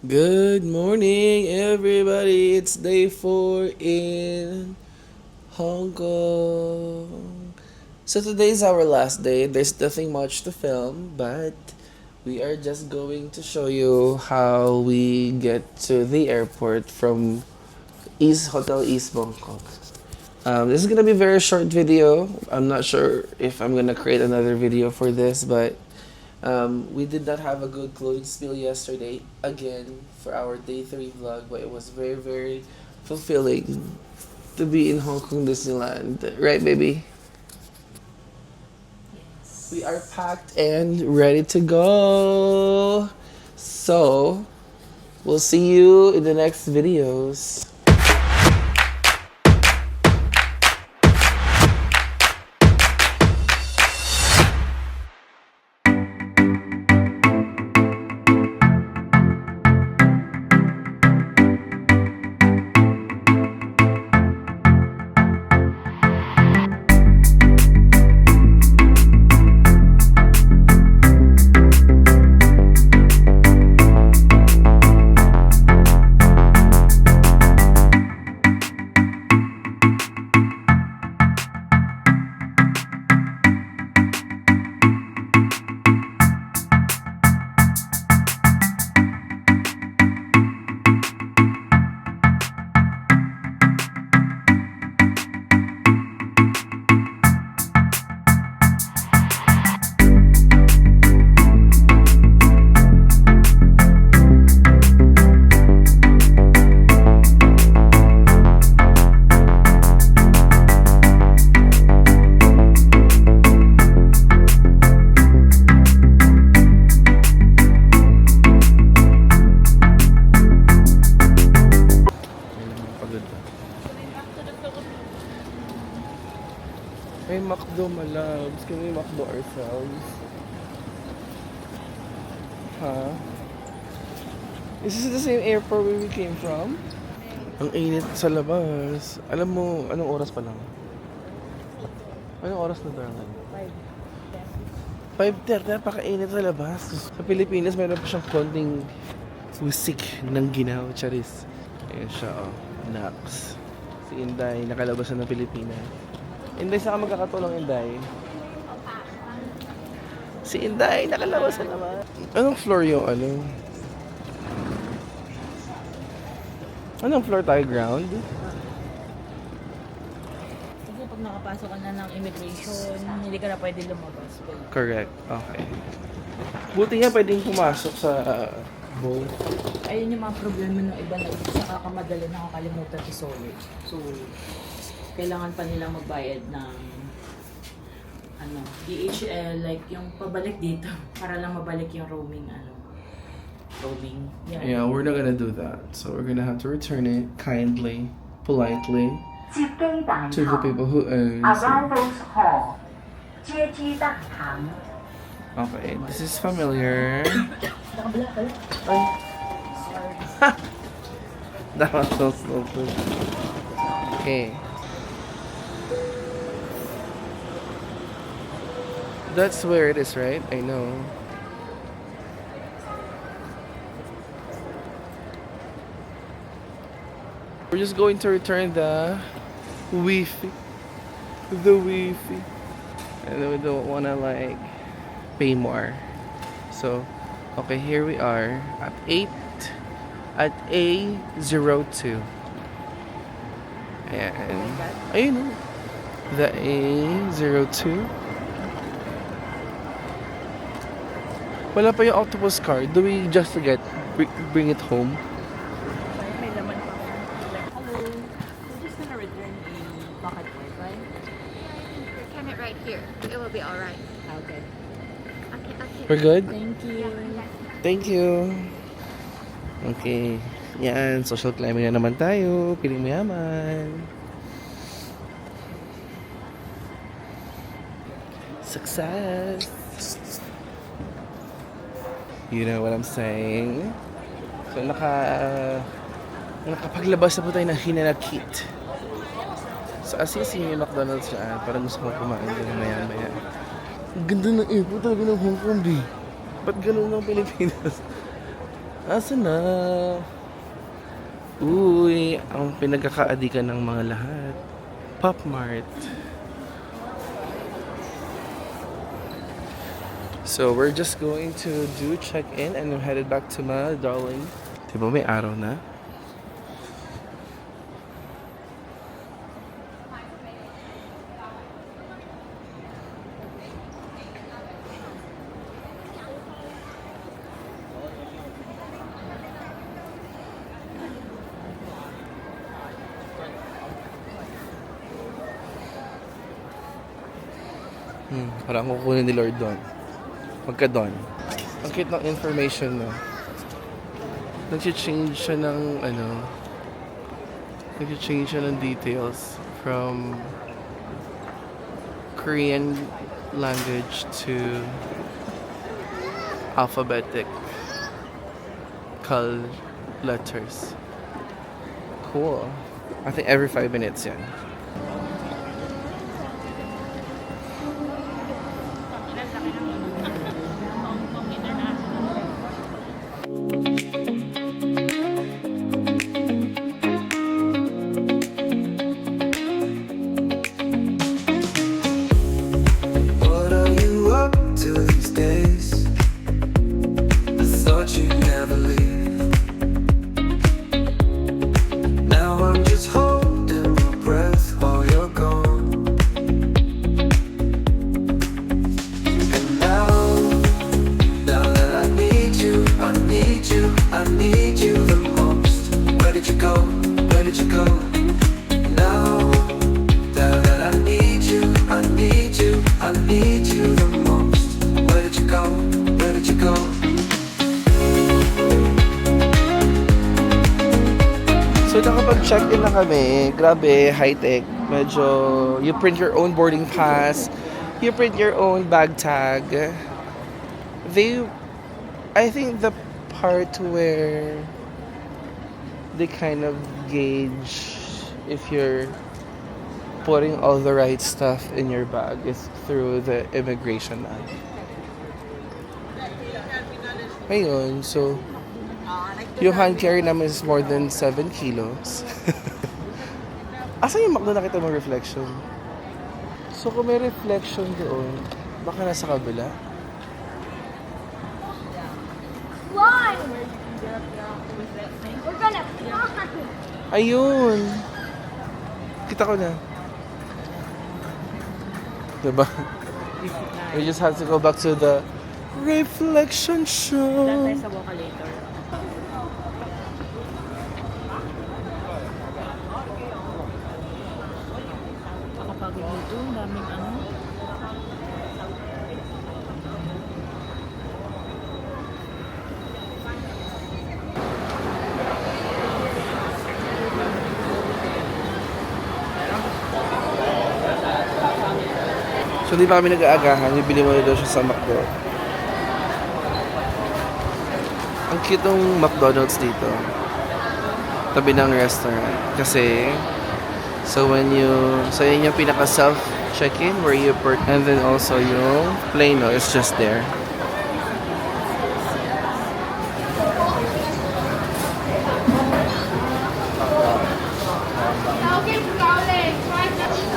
Good morning, everybody. It's day 4 in Hong Kong. So today's our last day. There's nothing much to film, but we are just going to show you how we get to the airport from East Hotel East Bangkok. This is gonna be a very short video. I'm not sure if I'm gonna create another video for this, but we did not have a good clothing spill yesterday again for our day 3 vlog, but it was very, very fulfilling to be in Hong Kong Disneyland. Right, baby? We are packed and ready to go. So, we'll see you in the next videos. May McDo, malabs. Can we McDo ourselves? Huh? Is this the same airport where we came from? Ang init sa labas. Alam mo, anong oras pa lang? Anong oras na, darling? 5:30, napakainit sa labas. Sa Pilipinas, meron pa siyang konting usik ng ginaw, charis. Ayan siya, oh. Nax. Si Inday, nakalabas na ng Pilipinas. Inday, saan ka magkakatulong, Inday? Si Inday, nakalabas na naman. Anong floor yung ano? Anong floor tayo? Ground? Kasi pag nakapasok ka na ng immigration, hindi ka na pwede lumabas. Correct. Okay. Buti nga pwedeng pumasok sa boat. Ayun yung mga problema ng iba na sa kakamadali nakakalimutan isolate. So, kailangan pa nilang magbayad ng DHL, like yung pabalik dito para lang mabalik yung roaming roaming. Yeah, we're not gonna do that. So we're gonna have to return it kindly, politely to the people who own it. Arrivals Hall. 接机大堂. Okay, this is familiar. That was so stupid. Okay. That's where it is, right? I know. We're just going to return the Wi-Fi. The Wi-Fi. And we don't wanna like pay more. So, okay, here we are at A02. And ayun o. The A02. Wala pa yung octopus card. Do we just bring it home? May laman pa. Hello. We're just gonna return a pocket Wi-Fi. Return it right here. It will be alright. Okay. Okay. We're good? Thank you. Thank you. Okay. Yan, social climbing na naman tayo. Piling mayaman. Success! You know what I'm saying? So, nakapaglabas na po tayo ng hinanakit. So, Assisi yung McDonald's dyan. Parang gusto kong kumain din maya-maya. Ang ganda ng airport talaga ng Hong Kong, di. Ba't ganun ng Pilipinas? Asa na? Uy, ang pinagkakaadikan ng mga lahat. Pop Mart. So, we're just going to do check-in and I'm headed back to my darling. Diba may araw na? Parang kukunin ni Lord doon. Pagka doon. Ang cute ng information, no? Nag-change siya ng, nag-change siya ng details from Korean language to alphabetical letters. Cool. I think every 5 minutes yan. What are you up to these days? I thought you'd never leave. Now I'm just holding my breath while you're gone. And now that I need you, I need you, I need you the most. Where did you go? Where did you go? Now that I need you, I need you, I need you the most. Where did you go? Where did you go? So nakapag-check-in na kami. Grabe, high-tech. Medyo, you print your own boarding pass. You print your own bag tag. I think the part where they kind of gauge if you're putting all the right stuff in your bag is through the immigration act. Ayun, so yung hand carry namin is more than 7 kilos. Asan yung McDo nakita mo reflection? So kung may reflection doon, baka nasa kabila. Fly! We're gonna fly! Ayun! Kita ko na. Diba? We just have to go back to the reflection show. Dahil tayo sa Vocalator. Nakapagod nito. Ang daming ano. So di pa kami nag-aagahan, yung bili mo na daw siya sa McDo. Ang cute ng McDonald's dito. Tabi ng restaurant. Kasi, so yun yung pinaka self-check-in where you put, and then also yung plano is just there. Now keep going! 550!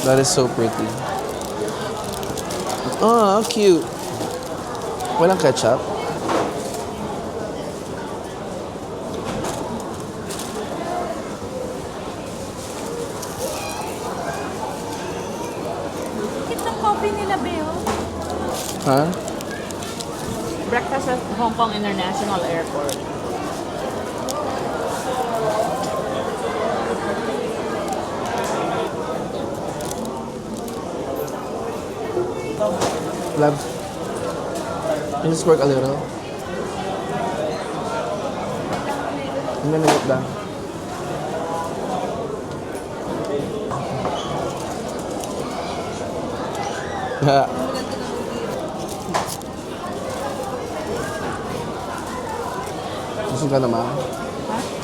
That is so pretty. Oh, how cute. Walang ketchup? Bakit ang coffee nila, Beo? Ha? Breakfast at Hong Kong International Airport. Labs. Can you just work a little? I'm gonna get down. Busog ka naman?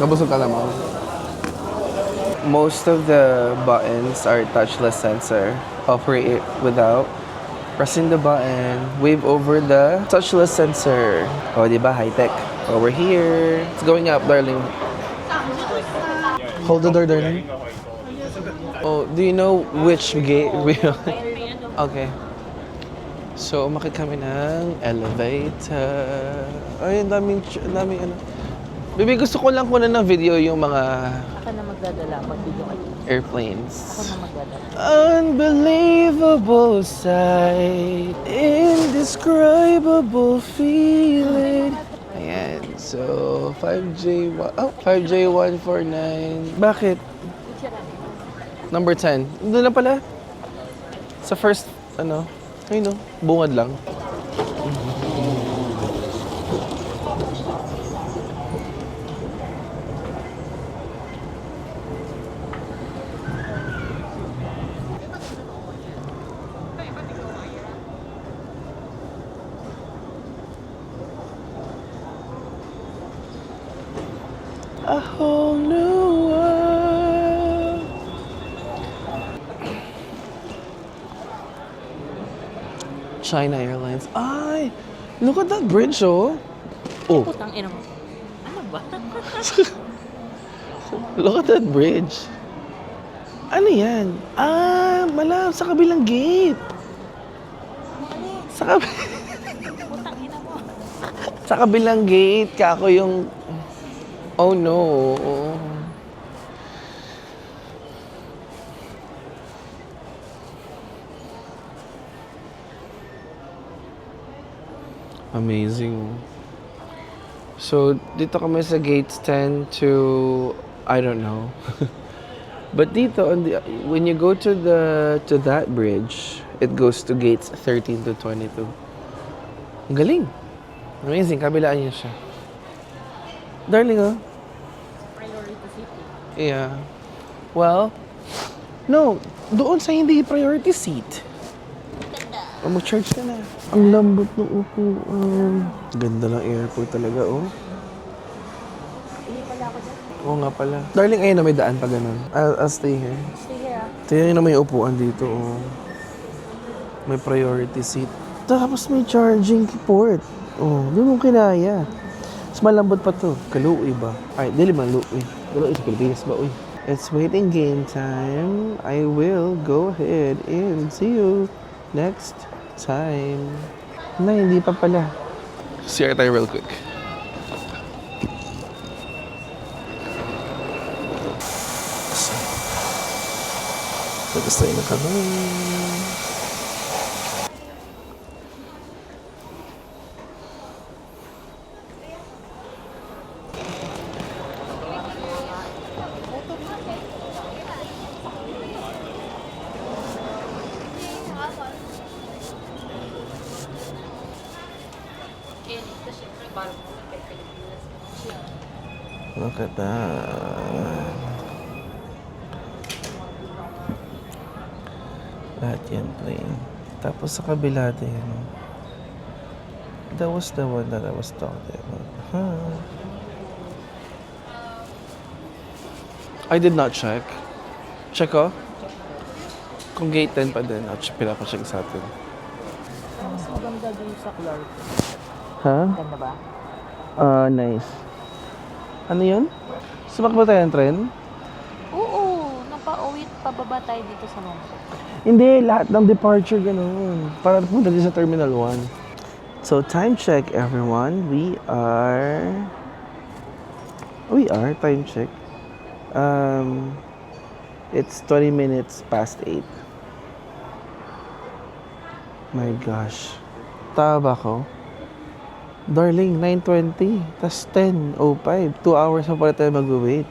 Nabusog ka naman? most of the buttons are touchless sensor. Operate it without pressing the button. Wave over the touchless sensor. Oh, di ba? High tech. Over here. It's going up, darling. Hold the door, darling. Oh, do you know which gate we are? Okay. So, umakit kami ng elevator. Ay, ang daming ano. Baby, gusto ko lang kunan ng video yung mga Ako na magdadala, mag-video kayo. airplanes. Ako na magdadala. Unbelievable sight, indescribable feeling. Ayan, so 5J149. Bakit? Number 10. Doon na pala. Sa first, ayun no, bungad lang. A whole new world. China Airlines. Ay, look at that bridge, oh. Oh, Putang ina mo. Ano ba? look at that bridge. Ano yan? Ah, sa kabilang gate. Sa Putang ina mo. Sa kabilang gate, kako yung... Oh no. Amazing. So, dito kami sa gates 10 to... I don't know. But dito, when you go to that bridge, it goes to gates 13 to 22. Ang galing. Amazing. Kabilaan niya siya. Darling, oh. Priority city. Yeah. Well, no. Doon sa hindi priority seat. O, mag-charge ka na. Ang lambot ng upuan. Ganda ng airport talaga, oh. Hindi pala ako dyan. Oo nga pala. Darling, ayun na may daan pa ganun. I'll stay here. Stay here ah. Tingnan na may upuan dito, oh. May priority seat. Tapos may charging port. Oh, doon mo kinaya. Mas malambot pa to. Kaluoy ba? Ay, dili man luoy. Kaluoy sa Pilipinas ba, uy? It's waiting game time. I will go ahead and see you next time. Na, hindi pa pala. CR tayo real quick. Tapos tayo na kami. Look at that. Lahat yan plain. Tapos sa kabila din. That was the one that I was talking about. Huh. I did not check. Check ko? Kung gate 10 pa din, pinapacheck sa atin. Mas maganda din sa Clark. Ha? Ganda ba? Nice. Ano yun? Sumakbo tayo ng tren? Oo. Napauwi, pababa tayo dito sa Mongkok. Hindi, lahat ng departure ganun. Para punta din sa Terminal 1. So, time check everyone. We are time check. It's 20 minutes past 8. My gosh. Tama ba ako? Darling, 9:20. Tas 10:05. 2 hours na pala tayo mag-wait.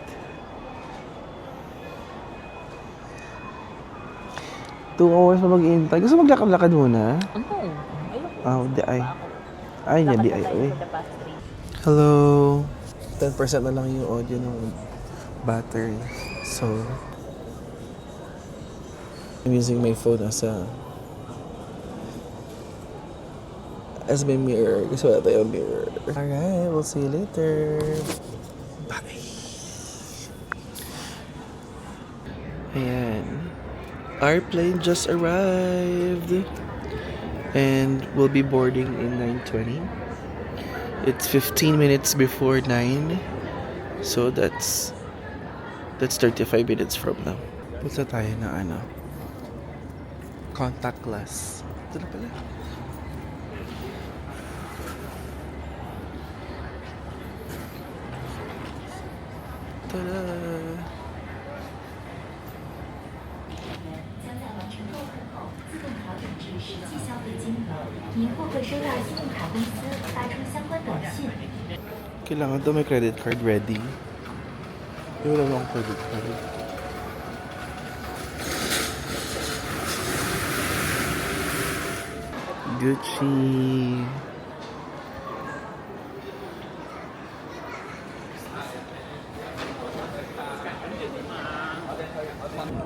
2 hours na mag-iintay. Gusto maglakad-lakad muna? Ano? Oh, Ayun. di ay. Ay niya, di ay. Uy. Hello. 10% na lang yung audio ng battery. So, I'm using my phone as my mirror. Gusto wala tayong mirror. Alright, we'll see you later. Bye. Ayan. Our plane just arrived. And we'll be boarding in 9:20. It's 15 minutes before 9. So that's 35 minutes from now. Punta tayo na contactless. Ito na pala. Tada! 将在完成购物后自动调整至实际消费金额，您或会收到信用卡公司发出相关短信。 Kailangan daw may credit card ready. Wala lang akong credit card. Gucci.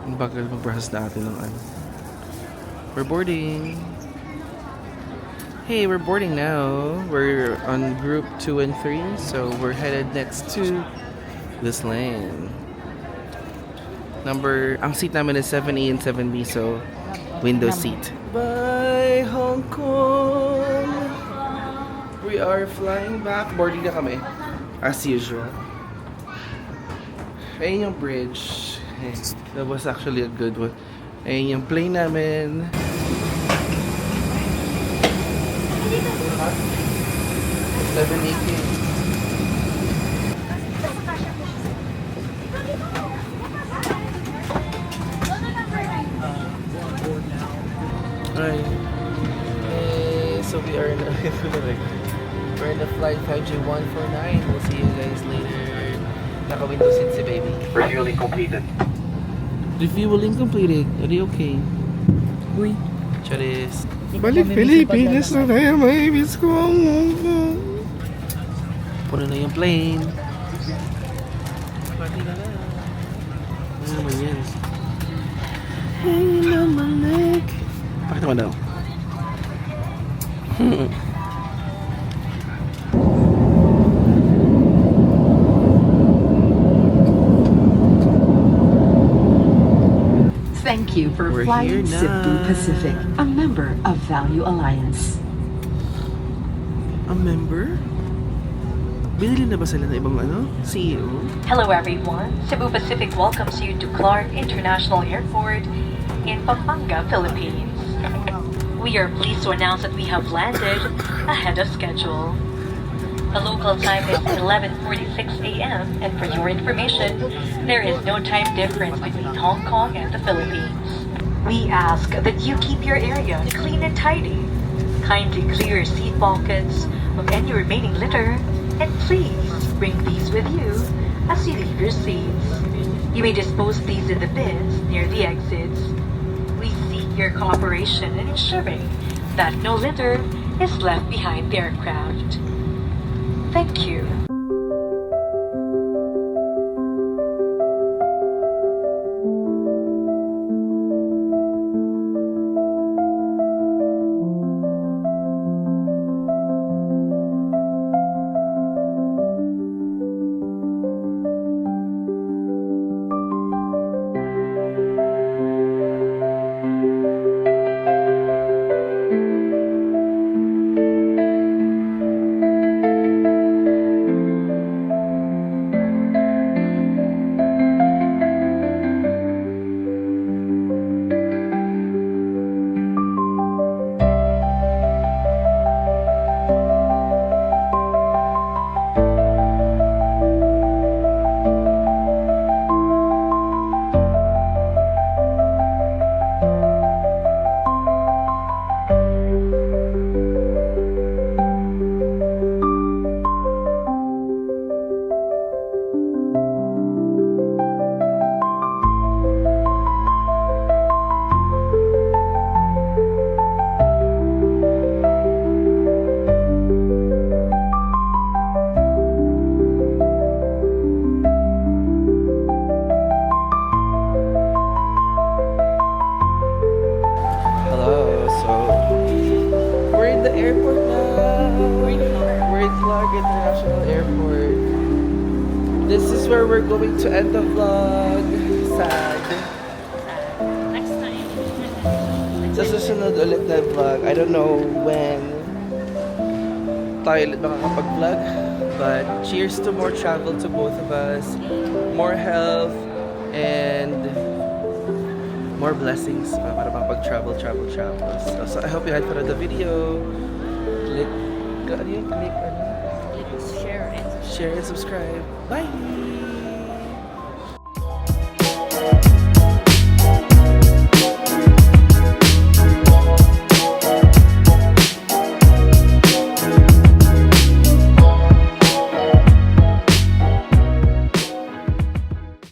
Ang bagal mag-browse natin ng We're boarding. Hey, we're boarding now. We're on group 2 and 3, so we're headed next to this lane. Ang seat namin is 7A and 7B, so window seat. Bye, Hong Kong! We are flying back. Boarding na kami, as usual. Ayun yung bridge. That was actually a good one. Ayun yung plane namin. 718. Alright. Hey, so we are in we're in the flight 5G149. We'll see you guys later. Naka-window seat si baby. Refueling completed. Refueling completed. Are you okay? Uy. Charis. Balik Pilipinas na tayo, may miss ko ang Hong Kong. Puno na yung plane. Pati na lang. Ano naman yan? Hey, namalik. Pakita mo daw. Thank you for We're flying here Cebu na. Pacific, a member of Value Alliance. A member? Binili na ba sila na ibang CEO? Hello everyone, Cebu Pacific welcomes you to Clark International Airport in Pampanga, Philippines. We are pleased to announce that we have landed ahead of schedule. The local time is 11:46 a.m. and for your information, there is no time difference between Hong Kong and the Philippines. We ask that you keep your area clean and tidy. Kindly clear your seat pockets of any remaining litter and please bring these with you as you leave your seats. You may dispose these in the bins near the exits. We seek your cooperation in ensuring that no litter is left behind the aircraft. Thank you. This is where we're going to end the vlog. Sad. susunod ulit na vlog. I don't know when tayo ulit makakapag-vlog. But cheers to more travel to both of us. More health and more blessings para makapag-travel. So I hope you had fun with the video. Click Share and share and subscribe. Bye!